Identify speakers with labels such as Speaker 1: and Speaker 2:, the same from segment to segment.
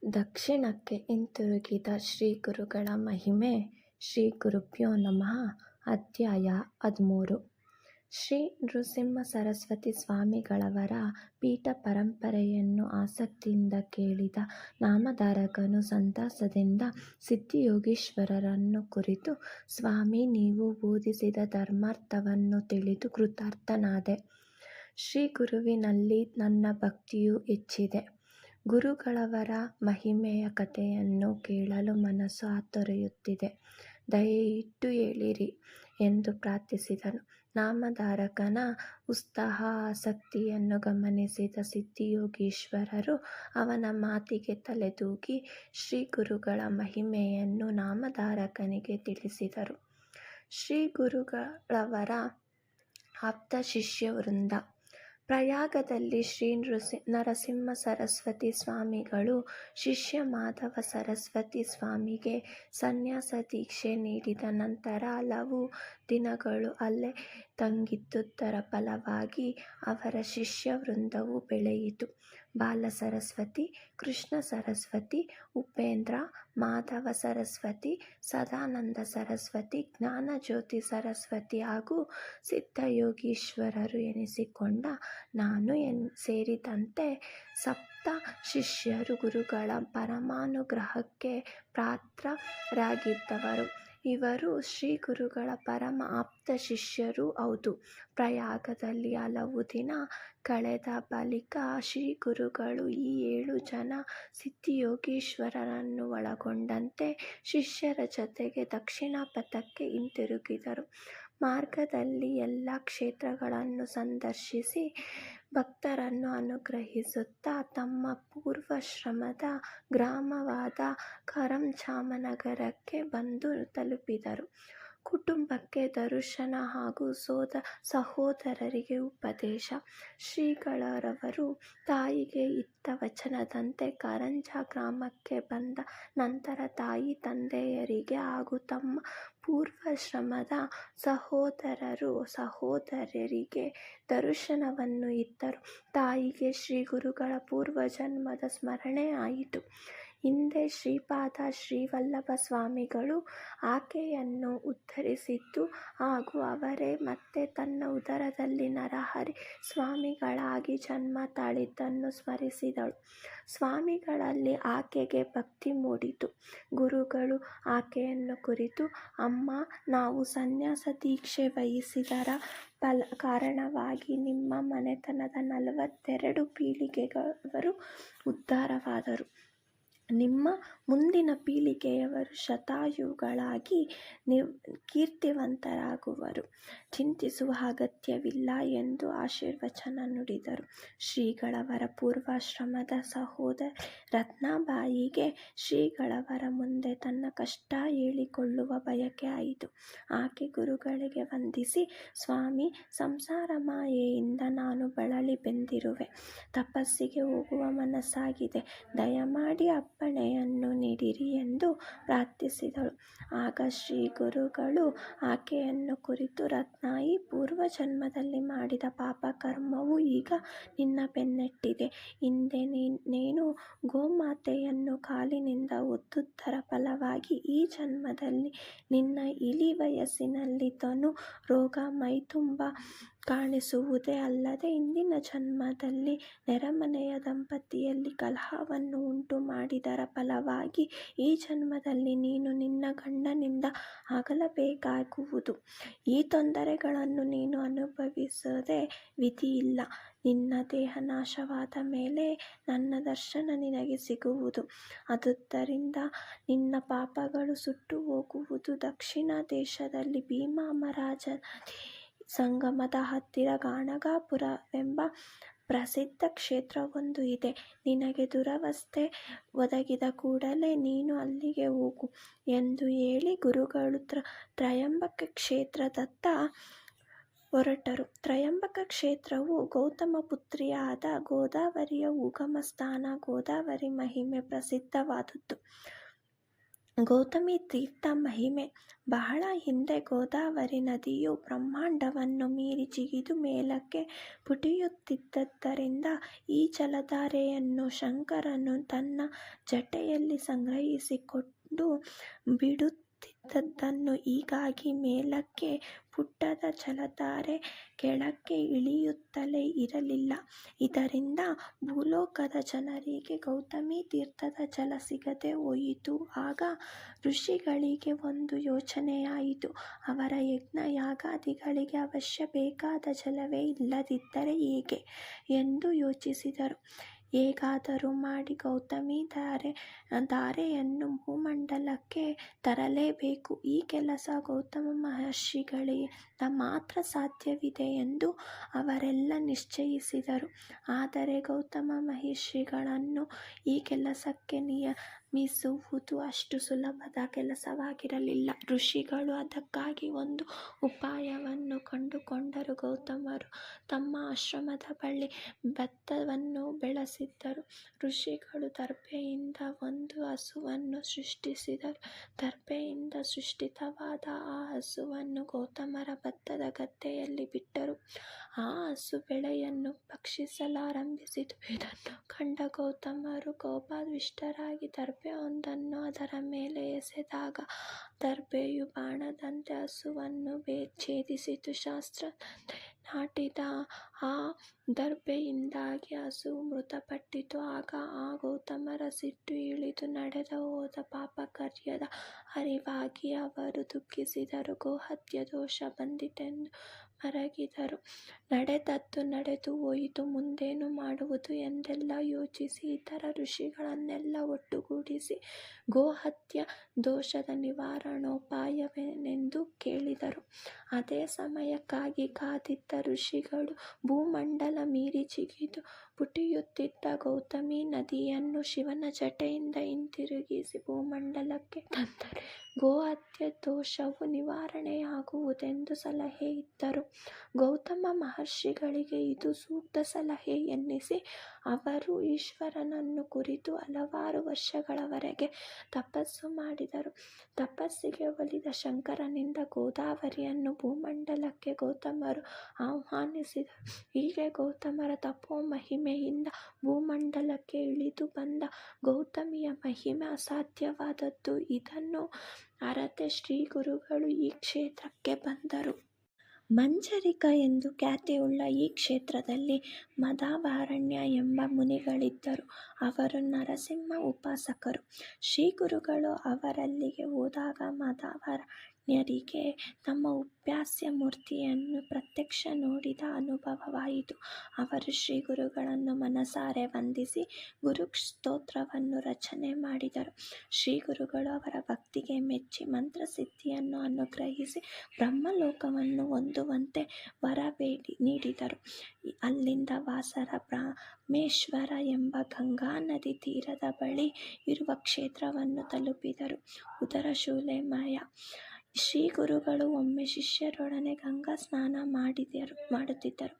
Speaker 1: ದಕ್ಷಿಣಕ್ಕೆ ಹಿಂತಿರುಗಿದ ಶ್ರೀ ಗುರುಗಳ ಮಹಿಮೆ. ಶ್ರೀ ಗುರುಭ್ಯೋ ನಮಃ. ಅಧ್ಯಾಯ 13. ಶ್ರೀ ನೃಸಿಂಹ ಸರಸ್ವತಿ ಸ್ವಾಮಿಗಳವರ ಪೀಠ ಪರಂಪರೆಯನ್ನು ಆಸಕ್ತಿಯಿಂದ ಕೇಳಿದ ನಾಮಧಾರಕನು ಸಂತಸದಿಂದ ಸಿದ್ಧಿಯೋಗೀಶ್ವರರನ್ನು ಕುರಿತು, ಸ್ವಾಮಿ, ನೀವು ಬೋಧಿಸಿದ ಧರ್ಮಾರ್ಥವನ್ನು ತಿಳಿದು ಕೃತಾರ್ಥನಾದೆ. ಶ್ರೀ ಗುರುವಿನಲ್ಲಿ ನನ್ನ ಭಕ್ತಿಯು ಹೆಚ್ಚಿದೆ. ಗುರುಗಳವರ ಮಹಿಮೆಯ ಕಥೆಯನ್ನು ಕೇಳಲು ಮನಸ್ಸು ಹಾತೊರೆಯುತ್ತಿದೆ. ದಯೆಯಿಟ್ಟು ಹೇಳಿರಿ ಎಂದು ಪ್ರಾರ್ಥಿಸಿದನು. ನಾಮಧಾರಕನ ಉತ್ಸಾಹ ಆಸಕ್ತಿಯನ್ನು ಗಮನಿಸಿದ ಸಿದ್ಧಿಯೋಗೀಶ್ವರರು ಅವನ ಮಾತಿಗೆ ತಲೆದೂಗಿ ಶ್ರೀ ಗುರುಗಳ ಮಹಿಮೆಯನ್ನು ನಾಮಧಾರಕನಿಗೆ ತಿಳಿಸಿದರು. ಶ್ರೀ ಗುರುಗಳವರ ಆಪ್ತ ಶಿಷ್ಯವೃಂದ. ಪ್ರಯಾಗದಲ್ಲಿ ಶ್ರೀ ನರಸಿಂಹ ಸರಸ್ವತಿ ಸ್ವಾಮಿಗಳು ಶಿಷ್ಯ ಮಾಧವ ಸರಸ್ವತಿ ಸ್ವಾಮಿಗೆ ಸನ್ಯಾಸ ದೀಕ್ಷೆ ನೀಡಿದ ನಂತರ ಹಲವು ದಿನಗಳು ಅಲ್ಲೇ ತಂಗಿದ್ದುದರ ಫಲವಾಗಿ ಅವರ ಶಿಷ್ಯವೃಂದವು ಬೆಳೆಯಿತು. ಬಾಲ ಸರಸ್ವತಿ, ಕೃಷ್ಣ ಸರಸ್ವತಿ, ಉಪೇಂದ್ರ, ಮಾಧವ ಸರಸ್ವತಿ, ಸದಾನಂದ ಸರಸ್ವತಿ, ಜ್ಞಾನಜ್ಯೋತಿ ಸರಸ್ವತಿ ಹಾಗೂ ಸಿದ್ಧಯೋಗೀಶ್ವರರು ಎನಿಸಿಕೊಂಡ ನಾನು ಸೇರಿದಂತೆ ಸಪ್ತ ಶಿಷ್ಯರು ಗುರುಗಳ ಪರಮಾನುಗ್ರಹಕ್ಕೆ ಪಾತ್ರರಾಗಿದ್ದವರು. ಇವರು ಶ್ರೀ ಗುರುಗಳ ಪರಮ ಆಪ್ತ ಶಿಷ್ಯರೂ ಹೌದು. ಪ್ರಯಾಗದಲ್ಲಿ ಹಲವು ದಿನ ಕಳೆದ ಬಳಿಕ ಶ್ರೀ ಗುರುಗಳು ಈ 7 ಜನ ಸಿದ್ಧಿಯೋಗೀಶ್ವರರನ್ನು ಒಳಗೊಂಡಂತೆ ಶಿಷ್ಯರ ಜೊತೆಗೆ ದಕ್ಷಿಣ ಪಥಕ್ಕೆ ಹಿಂತಿರುಗಿದರು. ಮಾರ್ಗದಲ್ಲಿ ಎಲ್ಲ ಕ್ಷೇತ್ರಗಳನ್ನು ಸಂದರ್ಶಿಸಿ ಭಕ್ತರನ್ನು ಅನುಗ್ರಹಿಸುತ್ತಾ ತಮ್ಮ ಪೂರ್ವಾಶ್ರಮದ ಗ್ರಾಮವಾದ ಕರಂಜಾಮನಗರಕ್ಕೆ ಬಂದು ತಲುಪಿದರು. ಕುಟುಂಬಕ್ಕೆ ದರ್ಶನ ಹಾಗೂ ಸಹೋದರರಿಗೆ ಉಪದೇಶ. ಶ್ರೀಗಳವರು ತಾಯಿಗೆ ಇತ್ತ ವಚನದಂತೆ ಕಾರಂಜ ಗ್ರಾಮಕ್ಕೆ ಬಂದ ನಂತರ ತಾಯಿ ತಂದೆಯರಿಗೆ ಹಾಗೂ ತಮ್ಮ ಪೂರ್ವಾಶ್ರಮದ ಸಹೋದರರು ಸಹೋದರಿಯರಿಗೆ ದರ್ಶನವನ್ನು ಇತ್ತರು. ತಾಯಿಗೆ ಶ್ರೀ ಗುರುಗಳ ಪೂರ್ವಜನ್ಮದ ಸ್ಮರಣೆ ಆಯಿತು. ಹಿಂದೆ ಶ್ರೀಪಾದ ಶ್ರೀವಲ್ಲಭ ಸ್ವಾಮಿಗಳು ಆಕೆಯನ್ನು ಉದ್ಧರಿಸಿದ್ದು ಹಾಗೂ ಅವರೇ ಮತ್ತೆ ತನ್ನ ಉದರದಲ್ಲಿ ನರಹರಿ ಸ್ವಾಮಿಗಳಾಗಿ ಜನ್ಮ ತಾಳಿದ್ದನ್ನು ಸ್ಮರಿಸಿದಳು. ಸ್ವಾಮಿಗಳಲ್ಲಿ ಆಕೆಗೆ ಭಕ್ತಿ ಮೂಡಿತು. ಗುರುಗಳು ಆಕೆಯನ್ನು ಕುರಿತು, ಅಮ್ಮ, ನಾವು ಸನ್ಯಾಸ ದೀಕ್ಷೆ ವಹಿಸಿದರ ಕಾರಣವಾಗಿ ನಿಮ್ಮ ಮನೆತನದ 42 ಪೀಳಿಗೆಯವರು ಉದ್ಧಾರವಾದರು. ನಿಮ್ಮ ಮುಂದಿನ ಪೀಳಿಗೆಯವರು ಶತಾಯುಗಳಾಗಿ ಕೀರ್ತಿವಂತರಾಗುವರು. ಚಿಂತಿಸುವ ಅಗತ್ಯವಿಲ್ಲ ಎಂದು ಆಶೀರ್ವಚನ ನುಡಿದರು. ಶ್ರೀಗಳವರ ಪೂರ್ವಾಶ್ರಮದ ಸಹೋದರಿ ರತ್ನಾಬಾಯಿಗೆ ಶ್ರೀಗಳವರ ಮುಂದೆ ತನ್ನ ಕಷ್ಟ ಹೇಳಿಕೊಳ್ಳುವ ಬಯಕೆ ಆಯಿತು. ಆಕೆ ಗುರುಗಳಿಗೆ ವಂದಿಸಿ, ಸ್ವಾಮಿ, ಸಂಸಾರ ಮಾಯೆಯಿಂದ ನಾನು ಬಳಲಿ ಬೆಂದಿರುವೆ. ತಪಸ್ಸಿಗೆ ಹೋಗುವ ಮನಸ್ಸಾಗಿದೆ. ದಯಮಾಡಿ ಅಪ್ಪಣೆಯನ್ನು ನೀಡಿರಿ ಎಂದು ಪ್ರಾರ್ಥಿಸಿದಳು. ಆಗ ಶ್ರೀ ಗುರುಗಳು ಆಕೆಯನ್ನು ಕುರಿತು, ರತ್ನಾಯಿ, ಪೂರ್ವಜನ್ಮದಲ್ಲಿ ಮಾಡಿದ ಪಾಪಕರ್ಮವು ಈಗ ನಿನ್ನ ಬೆನ್ನಟ್ಟಿದೆ. ಹಿಂದೆ ನೀನು ಗೋಮಾತೆಯನ್ನು ಕಾಲಿನಿಂದ ಒದ್ದುದರ ಫಲವಾಗಿ ಈ ಜನ್ಮದಲ್ಲಿ ನಿನ್ನ ಇಳಿ ವಯಸ್ಸಿನಲ್ಲಿ ಧನು ರೋಗ ಮೈತುಂಬ ಕಾಣಿಸುವುದೇ ಅಲ್ಲದೆ ಇಂದಿನ ಜನ್ಮದಲ್ಲಿ ನೆರೆಮನೆಯ ದಂಪತಿಯಲ್ಲಿ ಕಲಹವನ್ನು ಉಂಟು ಮಾಡಿದರ ಫಲವಾಗಿ ಈ ಜನ್ಮದಲ್ಲಿ ನೀನು ನಿನ್ನ ಗಂಡನಿಂದ ಅಗಲಬೇಕಾಗುವುದು. ಈ ತೊಂದರೆಗಳನ್ನು ನೀನು ಅನುಭವಿಸದೆ ವಿಧಿಯಿಲ್ಲ. ನಿನ್ನ ದೇಹ ನಾಶವಾದ ಮೇಲೆ ನನ್ನ ದರ್ಶನ ನಿನಗೆ ಸಿಗುವುದು. ಆದುದರಿಂದ ನಿನ್ನ ಪಾಪಗಳು ಸುಟ್ಟು ಹೋಗುವುದು. ದಕ್ಷಿಣ ದೇಶದಲ್ಲಿ ಭೀಮಾಮರಾಜ ನದಿ ಸಂಗಮದ ಹತ್ತಿರ ಗಾಣಗಾಪುರವೆಂಬ ಪ್ರಸಿದ್ಧ ಕ್ಷೇತ್ರವೊಂದು ಇದೆ. ನಿನಗೆ ದುರವಸ್ಥೆ ಒದಗಿದ ಕೂಡಲೇ ನೀನು ಅಲ್ಲಿಗೆ ಹೋಗು ಎಂದು ಹೇಳಿ ಗುರುಗಳು ತ್ರಯಂಬಕ ಕ್ಷೇತ್ರದತ್ತ ಹೊರಟರು. ತ್ರಯಂಬಕ ಕ್ಷೇತ್ರವು ಗೌತಮ ಪುತ್ರಿಯಾದ ಗೋದಾವರಿಯ ಉಗಮ ಸ್ಥಾನ. ಗೋದಾವರಿ ಮಹಿಮೆ ಪ್ರಸಿದ್ಧವಾದುದು. ಗೌತಮಿ ತೀರ್ಥ ಮಹಿಮೆ. ಬಹಳ ಹಿಂದೆ ಗೋದಾವರಿ ನದಿಯು ಬ್ರಹ್ಮಾಂಡವನ್ನು ಮೀರಿ ಜಿಗಿದು ಮೇಲಕ್ಕೆ ಪುಟಿಯುತ್ತಿದ್ದರಿಂದ ಈ ಜಲಧಾರೆಯನ್ನು ಶಂಕರನು ತನ್ನ ಜಟೆಯಲ್ಲಿ ಸಂಗ್ರಹಿಸಿಕೊಂಡು ಬಿಡುತ್ತಿದ್ದನು. ಹೀಗಾಗಿ ಮೇಲಕ್ಕೆ ಪುಟ್ಟದ ಜಲಧಾರೆ ಕೆಳಕ್ಕೆ ಇಳಿಯುತ್ತಲೇ ಇರಲಿಲ್ಲ. ಇದರಿಂದ ಭೂಲೋಕದ ಜನರಿಗೆ ಗೌತಮಿ ತೀರ್ಥದ ಜಲ ಸಿಗದೆ ಹೋಯಿತು. ಆಗ ಋಷಿಗಳಿಗೆ ಒಂದು ಯೋಚನೆಯಾಯಿತು. ಅವರ ಯಜ್ಞ ಯಾಗಾದಿಗಳಿಗೆ ಅವಶ್ಯ ಬೇಕಾದ ಜಲವೇ ಇಲ್ಲದಿದ್ದರೆ ಹೇಗೆ ಎಂದು ಯೋಚಿಸಿದರು. ಹೇಗಾದರೂ ಮಾಡಿ ಗೌತಮಿ ಧಾರೆಯನ್ನು ಭೂಮಂಡಲಕ್ಕೆ ತರಲೇಬೇಕು. ಈ ಕೆಲಸ ಗೌತಮ ಮಹರ್ಷಿಗಳಿಂದ ಮಾತ್ರ ಸಾಧ್ಯವಿದೆ ಎಂದು ಅವರೆಲ್ಲ ನಿಶ್ಚಯಿಸಿದರು. ಆದರೆ ಗೌತಮ ಮಹರ್ಷಿಗಳನ್ನು ಈ ಕೆಲಸಕ್ಕೆ ನೇಮಿಸುವುದು ಅಷ್ಟು ಸುಲಭದ ಕೆಲಸವಾಗಿರಲಿಲ್ಲ. ಋಷಿಗಳು ಅದಕ್ಕಾಗಿ ಒಂದು ಉಪಾಯವನ್ನು ಕಂಡುಕೊಂಡರು. ಗೌತಮರು ತಮ್ಮ ಆಶ್ರಮದ ಬಳಿ ಭತ್ತವನ್ನು ಬೆಳೆಸಿದ್ದರು. ಋಷಿಗಳು ದರ್ಭೆಯಿಂದ ಒಂದು ಹಸುವನ್ನು ಸೃಷ್ಟಿಸಿದರು. ದರ್ಭೆಯಿಂದ ಸೃಷ್ಟಿತವಾದ ಆ ಹಸುವನ್ನು ಗೌತಮರ ಭತ್ತದ ಗದ್ದೆಯಲ್ಲಿ ಬಿಟ್ಟರು. ಆ ಹಸು ಬೆಳೆಯನ್ನು ಭಕ್ಷಿಸಲಾರಂಭಿಸಿತು. ಇದನ್ನು ಕಂಡ ಗೌತಮರು ಕೋಪಾವಿಷ್ಟರಾಗಿ ದರ್ಭೆಯೊಂದನ್ನು ಅದರ ಮೇಲೆ ಎಸೆದಾಗ ದರ್ಭೆಯು ಬಾಣದಂತೆ ಹಸುವನ್ನು ಛೇದಿಸಿತು. ಶಾಸ್ತ್ರದಂತೆ ನಾಟಿದ ಆ ದರ್ಭೆಯಿಂದಾಗಿ ಹಸು ಮೃತಪಟ್ಟಿತು. ಆಗ ಆ ಗೌತಮರ ಸಿಟ್ಟು ಇಳಿದು ನಡೆದು ಹೋದ ಪಾಪಕಾರ್ಯದ ಅರಿವಾಗಿ ಅವರು ದುಃಖಿಸಿದರು. ಗೋಹತ್ಯೆ ದೋಷ ಬಂದಿತೆಂದು ಮರಗಿದರು. ನಡೆದದ್ದು ನಡೆದು ಹೋಯಿತು, ಮುಂದೇನು ಮಾಡುವುದು ಎಂದೆಲ್ಲ ಯೋಚಿಸಿ ಇತರ ಋಷಿಗಳನ್ನೆಲ್ಲ ಒಟ್ಟುಗೂಡಿಸಿ ಗೋಹತ್ಯೆ ದೋಷದ ನಿವಾರಣೋಪಾಯವೇನೆಂದು ಕೇಳಿದರು. ಅದೇ ಸಮಯಕ್ಕಾಗಿ ಕಾದಿದ್ದ ಋಷಿಗಳು ಭೂಮಂಡಲ ಮೀರಿ ಜಿಗಿದು ಪುಟಿಯುತ್ತಿದ್ದ ಗೌತಮಿ ನದಿಯನ್ನು ಶಿವನ ಜಟೆಯಿಂದ ಹಿಂತಿರುಗಿಸಿ ಭೂಮಂಡಲಕ್ಕೆ ತಂದರೆ ಗೋಹತ್ಯೆ ದೋಷವು ನಿವಾರಣೆಯಾಗುವುದೆಂದು ಸಲಹೆ ಇತ್ತರು. ಗೌತಮ ಮಹರ್ಷಿಗಳಿಗೆ ಇದು ಸೂಕ್ತ ಸಲಹೆ ಎನ್ನಿಸಿ ಅವರು ಈಶ್ವರನನ್ನು ಕುರಿತು ಹಲವಾರು ವರ್ಷಗಳವರೆಗೆ ತಪಸ್ಸು ಮಾಡಿದರು. ತಪಸ್ಸಿಗೆ ಒಲಿದ ಶಂಕರನಿಂದ ಗೋದಾವರಿಯನ್ನು ಭೂಮಂಡಲಕ್ಕೆ ಗೌತಮರು ಆಹ್ವಾನಿಸಿದರು. ಹೀಗೆ ಗೌತಮರ ತಪೋ ಮಹಿಮೆಯಿಂದ ಭೂಮಂಡಲಕ್ಕೆ ಇಳಿದು ಬಂದ ಗೌತಮಿಯ ಮಹಿಮೆ ಅಸಾಧ್ಯವಾದದ್ದು. ಇದನ್ನು ಅರತೆ ಶ್ರೀಗುರುಗಳು ಈ ಕ್ಷೇತ್ರಕ್ಕೆ ಬಂದರು. ಮಂಜರಿಕ ಎಂದು ಖ್ಯಾತಿಯುಳ್ಳ ಈ ಕ್ಷೇತ್ರದಲ್ಲಿ ಮದಾವರಣ್ಯ ಎಂಬ ಮುನಿಗಳಿದ್ದರು. ಅವರು ನರಸಿಂಹ ಉಪಾಸಕರು. ಶ್ರೀಗುರುಗಳು ಅವರಲ್ಲಿಗೆ ಹೋದಾಗ ಮದಾವರಣ್ಯರಿಗೆ ತಮ್ಮ ಉಪಾಸ್ಯ ಮೂರ್ತಿಯನ್ನು ಪ್ರತ್ಯಕ್ಷ ನೋಡಿದ ಅನುಭವವಾಯಿತು. ಅವರು ಶ್ರೀಗುರುಗಳನ್ನು ಮನಸಾರೆ ವಂದಿಸಿ ಗುರುಸ್ತೋತ್ರವನ್ನು ರಚನೆ ಮಾಡಿದರು. ಶ್ರೀಗುರುಗಳು ಅವರ ಭಕ್ತಿಗೆ ಮೆಚ್ಚಿ ಮಂತ್ರಸಿದ್ಧಿಯನ್ನು ಅನುಗ್ರಹಿಸಿ ಬ್ರಹ್ಮಲೋಕವನ್ನು ಹೊಂದುವಂತೆ ವರ ನೀಡಿದರು. ಅಲ್ಲಿಂದ ವಾಸರ ಬ್ರಹ್ಮೇಶ್ವರ ಎಂಬ ಗಂಗಾ ನದಿ ತೀರದ ಬಳಿ ಇರುವ ಕ್ಷೇತ್ರವನ್ನು ತಲುಪಿದರು. ಉದರಶೂಲೆಮಯ ಶ್ರೀಗುರುಗಳು ಒಮ್ಮೆ ಶಿಷ್ಯರೊಡನೆ ಗಂಗಾ ಸ್ನಾನ ಮಾಡುತ್ತಿದ್ದರು.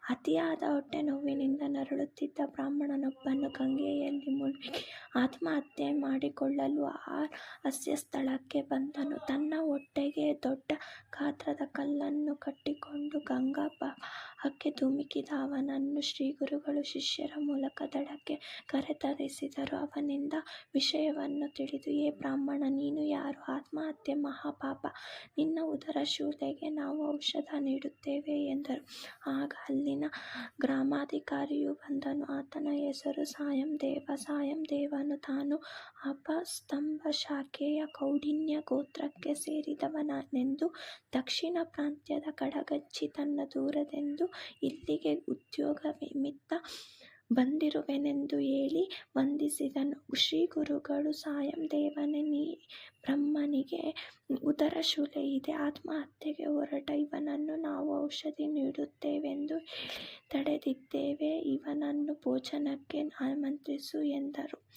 Speaker 1: ಅತಿಯಾದ ಹೊಟ್ಟೆ ನೋವಿನಿಂದ ನರಳುತ್ತಿದ್ದ ಬ್ರಾಹ್ಮಣನೊಬ್ಬನು ಗಂಗೆಯಲ್ಲಿ ಮುಳುಗಿ ಆತ್ಮಹತ್ಯೆ ಮಾಡಿಕೊಳ್ಳಲು ಹಾಸ್ಯ ಸ್ಥಳಕ್ಕೆ ಬಂದನು. ತನ್ನ ಹೊಟ್ಟೆಗೆ ದೊಡ್ಡ ಗಾತ್ರದ ಕಲ್ಲನ್ನು ಕಟ್ಟಿಕೊಂಡು ಗಂಗಾ ಪ್ರವಾಹಕ್ಕೆ ಧುಮುಕಿದ ಅವನನ್ನು ಶ್ರೀಗುರುಗಳು ಶಿಷ್ಯರ ಮೂಲಕ ದಡಕ್ಕೆ ಕರೆತರಿಸಿದರು. ಅವನಿಂದ ವಿಷಯವನ್ನು ತಿಳಿದು, ಏ ಬ್ರಾಹ್ಮಣ, ನೀನು ಯಾರು? ಆತ್ಮಹತ್ಯೆ ಮಹಾಪಾಪ. ನಿನ್ನ ಉದರಶೂಲೆಗೆ ನಾವು ಔಷಧ ನೀಡುತ್ತೇವೆ ಎಂದರು. ಆಗ ಅಲ್ಲಿನ ಗ್ರಾಮಾಧಿಕಾರಿಯು ಬಂದನು. ಆತನ ಹೆಸರು ಸಾಯಂದೇವ. ಸಾಯಂದೇವನು ತಾನು ಅಪಸ್ತಂಭ ಶಾಖೆಯ ಕೌಂಡಿನ್ಯ ಗೋತ್ರಕ್ಕೆ ಸೇರಿದವನೆಂದು, ದಕ್ಷಿಣ ಪ್ರಾಂತ್ಯದ ಕಡಗಚ್ಚಿ ತನ್ನ ದೂರದೆಂದು, ಇಲ್ಲಿಗೆ ಉದ್ಯೋಗನಿಮಿತ್ತ ಬಂದಿರುವೆನೆಂದು ಹೇಳಿ ವಂದಿಸಿದನು. ಶ್ರೀಗುರುಗಳು ಸಾಯಂದೇವನೇ, ನೀ ಬ್ರಾಹ್ಮನಿಗೆ ಉದರಶೂಲೆ ಇದೆ, ಆತ್ಮಹತ್ಯೆಗೆ ಹೊರಟ ಇವನನ್ನು ನಾವು ಔಷಧಿ ನೀಡುತ್ತೇವೆಂದು ಹೇಳಿ ತಡೆದಿದ್ದೇವೆ, ಇವನನ್ನು ಭೋಜನಕ್ಕೆ ಆಮಂತ್ರಿಸು ಎಂದರು.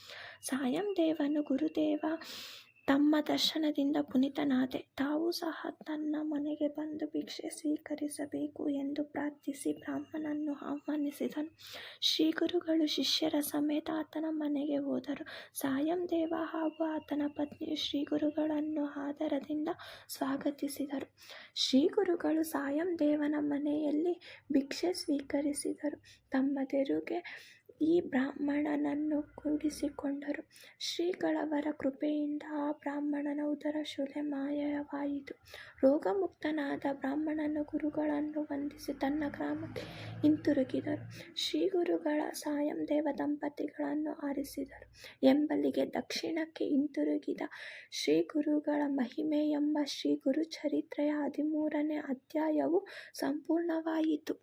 Speaker 1: ಸಾಯಂದೇವನು, ಗುರುದೇವ, ತಮ್ಮ ದರ್ಶನದಿಂದ ಪುನೀತನಾದೆ. ತಾವೂ ಸಹ ತನ್ನ ಮನೆಗೆ ಬಂದು ಭಿಕ್ಷೆ ಸ್ವೀಕರಿಸಬೇಕು ಎಂದು ಪ್ರಾರ್ಥಿಸಿ ಬ್ರಾಹ್ಮಣನನ್ನು ಆಹ್ವಾನಿಸಿದನು. ಶ್ರೀಗುರುಗಳು ಶಿಷ್ಯರ ಸಮೇತ ಆತನ ಮನೆಗೆ ಹೋದರು. ಸಾಯಂ ದೇವ ಹಾಗೂ ಆತನ ಪತ್ನಿಯು ಶ್ರೀಗುರುಗಳನ್ನು ಆದರದಿಂದ ಸ್ವಾಗತಿಸಿದರು. ಶ್ರೀಗುರುಗಳು ಸಾಯಂ ದೇವನ ಮನೆಯಲ್ಲಿ ಭಿಕ್ಷೆ ಸ್ವೀಕರಿಸಿದರು. ತಮ್ಮೆದುರಿಗೆ ಈ ಬ್ರಾಹ್ಮಣನನ್ನು ಕೂಡಿಸಿಕೊಂಡರು. ಶ್ರೀಗಳವರ ಕೃಪೆಯಿಂದ ಆ ಬ್ರಾಹ್ಮಣನ ಉದರಶೂಲೆ ಮಾಯವಾಯಿತು. ರೋಗಮುಕ್ತನಾದ ಬ್ರಾಹ್ಮಣನು ಗುರುಗಳನ್ನು ವಂದಿಸಿ ತನ್ನ ಗ್ರಾಮಕ್ಕೆ ಹಿಂತಿರುಗಿದರು. ಶ್ರೀಗುರುಗಳ ಸಾಯಂ ದೇವ ದಂಪತಿಗಳನ್ನು ಆರಿಸಿದರು. ಎಂಬಲ್ಲಿಗೆ ದಕ್ಷಿಣಕ್ಕೆ ಹಿಂತಿರುಗಿದ ಶ್ರೀಗುರುಗಳ ಮಹಿಮೆ ಎಂಬ ಶ್ರೀ ಗುರುಚರಿತ್ರೆಯ 13ನೇ ಅಧ್ಯಾಯವು ಸಂಪೂರ್ಣವಾಯಿತು.